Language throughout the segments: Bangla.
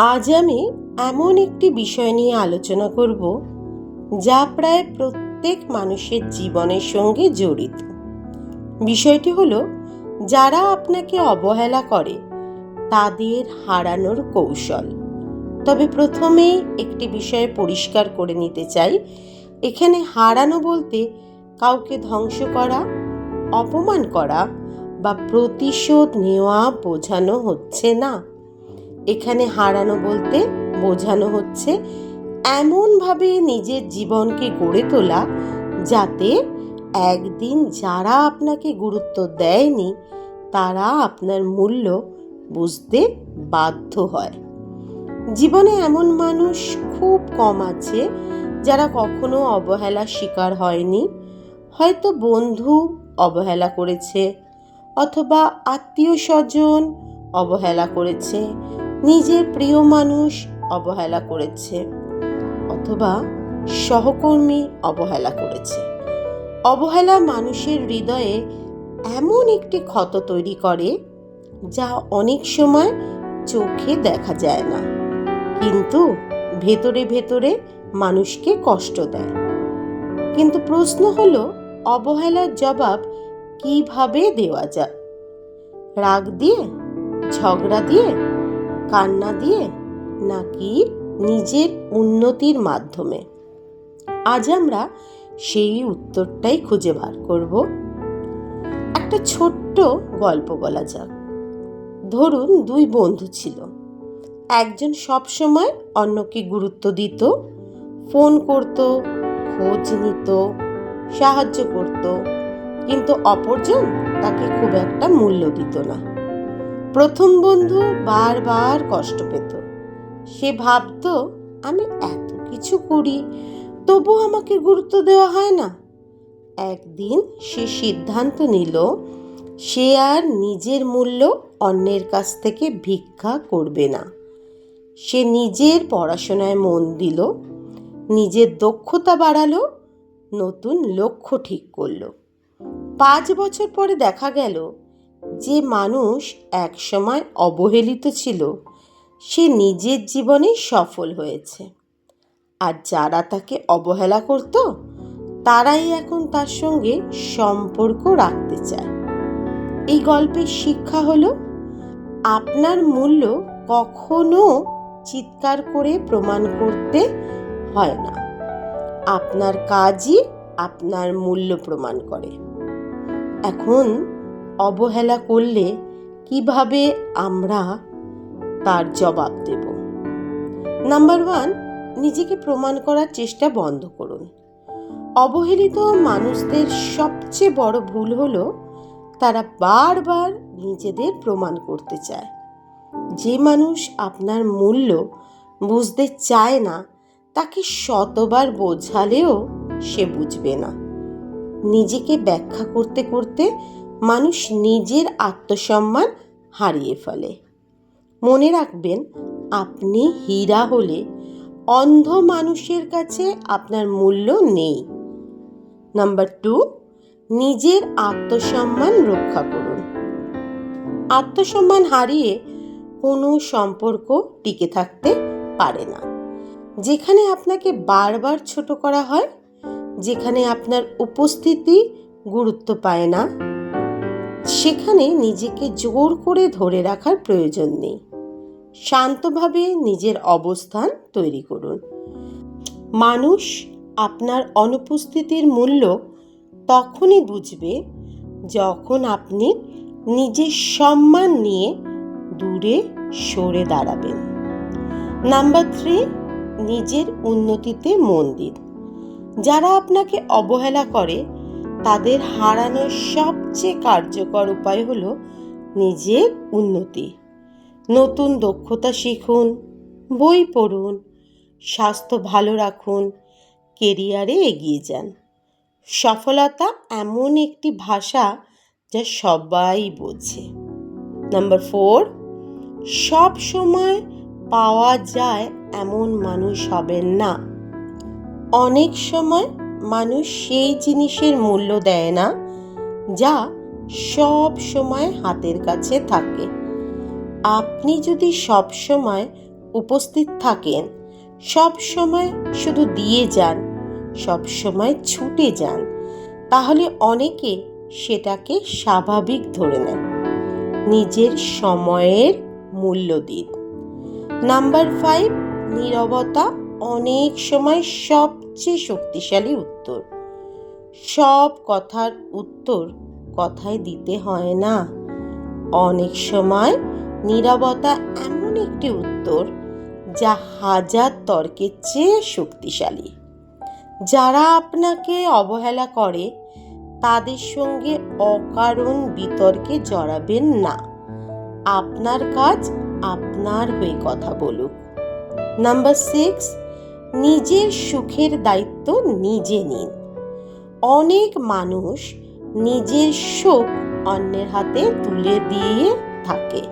আজ আমি এমন একটি বিষয় নিয়ে আলোচনা করব যা প্রায় প্রত্যেক মানুষের জীবনের সঙ্গে জড়িত। বিষয়টি হলো, যারা আপনাকে অবহেলা করে তাদের হারানোর কৌশল। তবে প্রথমেই একটি বিষয় পরিষ্কার করে নিতে চাই, এখানে হারানো বলতে কাউকে ধ্বংস করা, অপমান করা বা প্রতিশোধ নেওয়া বোঝানো হচ্ছে না। এখানে হারানো বলতে বোঝানো হচ্ছে এমনভাবে নিজের জীবনকে গড়ে তোলা যাতে একদিন যারা আপনাকে গুরুত্ব দেয়নি তারা আপনার মূল্য বুঝতে বাধ্য হয়। জীবনে এমন মানুষ খুব কম আছে যারা কখনো অবহেলার শিকার হয়নি। হয়তো বন্ধু অবহেলা করেছে, অথবা আত্মীয় স্বজন অবহেলা করেছে, নিজের প্রিয় মানুষ অবহেলা করেছে, অথবা সহকর্মী অবহেলা করেছে। অবহেলা মানুষের হৃদয়ে এমন একটি ক্ষত তৈরি করে যা অনেক সময় চোখে দেখা যায় না, কিন্তু ভেতরে ভেতরে মানুষকে কষ্ট দেয়। কিন্তু প্রশ্ন হলো, অবহেলার জবাব কিভাবে দেওয়া যায়? রাগ দিয়ে, ঝগড়া দিয়ে, কান্না দিয়ে, নাকি নিজের উন্নতির মাধ্যমে? আজ আমরা সেই উত্তরটাই খুঁজে বার করব। একটা ছোট্ট গল্প বলা যাক। ধরুন, দুই বন্ধু ছিল। একজন সবসময় অন্যকে গুরুত্ব দিত, ফোন করত, খোঁজ নিত, সাহায্য করত, কিন্তু অপরজন তাকে খুব একটা মূল্য দিত না। প্রথম বন্ধু বারবার কষ্ট পেত। সে ভাবত, আমি এত কিছু করি, তবু আমাকে গুরুত্ব দেওয়া হয় না। একদিন সে সিদ্ধান্ত নিল, সে আর নিজের মূল্য অন্যের কাছ থেকে ভিক্ষা করবে না। সে নিজের পড়াশোনায় মন দিল, নিজের দক্ষতা বাড়ালো, নতুন লক্ষ্য ঠিক করলো। 5 বছর পরে দেখা গেল, যে মানুষ একসময় অবহেলিত ছিল সে নিজের জীবনে সফল হয়েছে, আর যারা তাকে অবহেলা করত তারাই এখন তার সঙ্গে সম্পর্ক রাখতে চায়। এই গল্পের শিক্ষা হলো, আপনার মূল্য কখনো চিৎকার করে প্রমাণ করতে হয় না। আপনার কাজই আপনার মূল্য প্রমাণ করে। এখন অবহেলা করলে কিভাবে আমরা তার জবাব দেব? নাম্বার 1, নিজেকে প্রমাণ করার চেষ্টা বন্ধ করুন। অবহেলিত মানুষদের সবচেয়ে বড় ভুল হলো তারা বারবার নিজেদের প্রমাণ করতে চায়। যে মানুষ আপনার মূল্য বুঝতে চায় না তাকে শতবার বোঝালেও সে বুঝবে না। নিজেকে ব্যাখ্যা করতে করতে মানুষ নিজের আত্মসম্মান হারিয়ে ফেলে। মনে রাখবেন, আপনি হীরা হলে অন্ধ মানুষের কাছে আপনার মূল্য নেই। নাম্বার 2, নিজের আত্মসম্মান রক্ষা করুন। আত্মসম্মান হারিয়ে কোনো সম্পর্ক টিকে থাকতে পারে না। যেখানে আপনাকে বারবার ছোট করা হয়, যেখানে আপনার উপস্থিতি গুরুত্ব পায় না, সেখানে নিজেকে জোর করে ধরে রাখার প্রয়োজন নেই। শান্তভাবে নিজের অবস্থান তৈরি করুন। মানুষ আপনার অনুপস্থিতির মূল্য তখনই বুঝবে যখন আপনি নিজের সম্মান নিয়ে দূরে সরে দাঁড়াবেন। নাম্বার 3, নিজের উন্নতিতে মন দিন। যারা আপনাকে অবহেলা করে তাদের হারানোর সবচেয়ে কার্যকর উপায় হলো নিজের উন্নতি। নতুন দক্ষতা শিখুন, বই পড়ুন, স্বাস্থ্য ভালো রাখুন, কেরিয়ারে এগিয়ে যান। সফলতা এমন একটি ভাষা যা সবাই বোঝে। নাম্বার 4, সব সময় পাওয়া যায় এমন মানুষ হবেন না। অনেক সময় মানুষ সেই জিনিসের মূল্য দেয় না যা সব সময় হাতের কাছে থাকে। আপনি যদি সব সময় উপস্থিত থাকেন, সব সময় শুধু দিয়ে যান, সব সময় ছুটে যান, তাহলে অনেকে সেটাকে স্বাভাবিক ধরে নেয়। নিজের সময়ের মূল্য দিন। নাম্বার 5, নীরবতা অনেক সময় সবচেয়ে শক্তিশালী উত্তর। সব কথার উত্তর কথায় দিতে হয় না। অনেক সময় নীরবতা এমন একটি উত্তর যা হাজার তর্কের চেয়ে শক্তিশালী। যারা আপনাকে অবহেলা করে তাদের সঙ্গে অকারণ বিতর্কে জড়াবেন না। আপনার কাজ আপনার হয়ে কথা বলুক। নাম্বার 6, নিজের সুখের দায়িত্ব নিজে নিন। অনেক মানুষ নিজের সুখ অন্যের হাতে তুলে দিয়ে থাকে।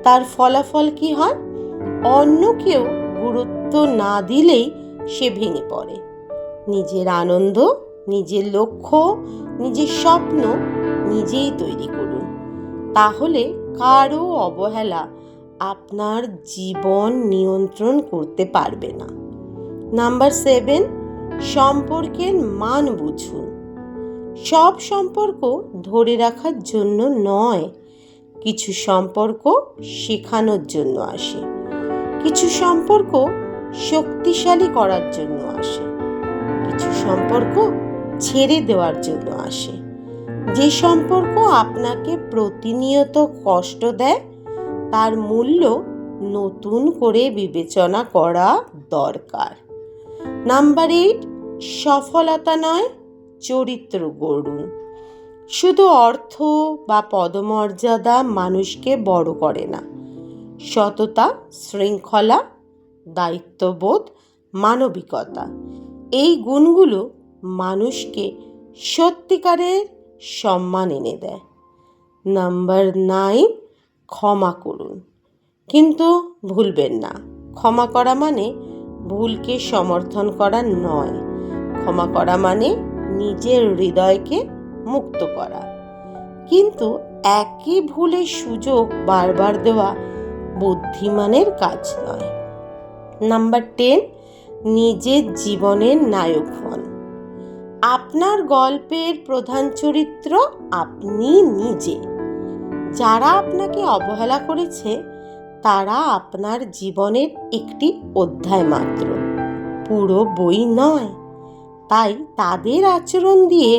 তার ফলাফল কি হয়? অন্য কেউ গুরুত্ব না দিলেই সে ভেঙে পড়ে। নিজের আনন্দ, নিজের লক্ষ্য, নিজের স্বপ্ন নিজেই তৈরি করুন। তাহলে কারো অবহেলা আপনার জীবন নিয়ন্ত্রণ করতে পারবে না। নাম্বার 7, সম্পর্কের মান বুঝুন। সব সম্পর্ক ধরে রাখার জন্য নয়। কিছু সম্পর্ক শেখানোর জন্য আসে, কিছু সম্পর্ক শক্তিশালী করার জন্য আসে, কিছু সম্পর্ক ছেড়ে দেওয়ার জন্য আসে। যে সম্পর্ক আপনাকে প্রতিনিয়ত কষ্ট দেয় তার মূল্য নতুন করে বিবেচনা করা দরকার। নাম্বার 8, সফলতা নয়, চরিত্র গড়ুন। শুধু অর্থ বা পদমর্যাদা মানুষকে বড় করে না। সততা, শৃঙ্খলা, দায়িত্ববোধ, মানবিকতা, এই গুণগুলো মানুষকে সত্যিকারের সম্মান এনে দেয়। নাম্বার 9, ক্ষমা করুন। কিন্তু ভুলবেন না, ক্ষমা করা মানে ভুলকে সমর্থন করা নয়। ক্ষমা করা মানে নিজের হৃদয়কে মুক্ত করা। কিন্তু একই ভুলের সুযোগ বারবার দেওয়া বুদ্ধিমানের কাজ নয়। নাম্বার 10, নিজের জীবনের নায়ক হন। আপনার গল্পের প্রধান চরিত্র আপনি নিজে। যারা আপনাকে অবহেলা করেছে তারা আপনার জীবনের একটি অধ্যায় মাত্র, পুরো বই নয়। তাই তাদের আচরণ দিয়ে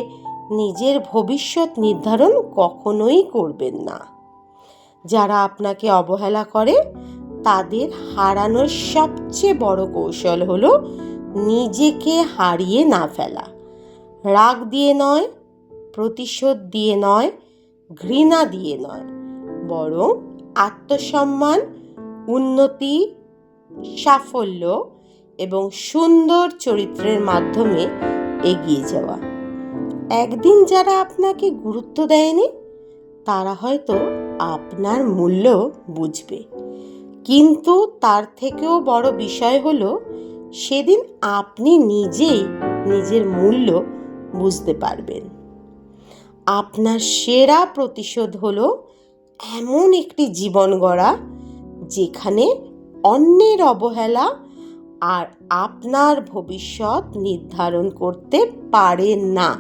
নিজের ভবিষ্যৎ নির্ধারণ কখনোই করবেন না। যারা আপনাকে অবহেলা করে তাদের হারানোর সবচেয়ে বড় কৌশল হলো নিজেকে হারিয়ে না ফেলা। রাগ দিয়ে নয়, প্রতিশোধ দিয়ে নয়, ঘৃণা দিয়ে নয়, বরং আত্মসম্মান, উন্নতি, সাফল্য এবং সুন্দর চরিত্রের মাধ্যমে এগিয়ে যাওয়া। একদিন যারা আপনাকে গুরুত্ব দেয়নি তারা হয়তো আপনার মূল্য বুঝবে, কিন্তু তার থেকেও বড় বিষয় হলো সেদিন আপনি নিজেই নিজের মূল্য বুঝতে পারবেন। আপনার সেরা প্রতিশোধ হলো এমন একটি জীবন গড়া যেখানে অন্যের অবহেলা আর আপনার ভবিষ্যৎ নির্ধারণ করতে পারে না।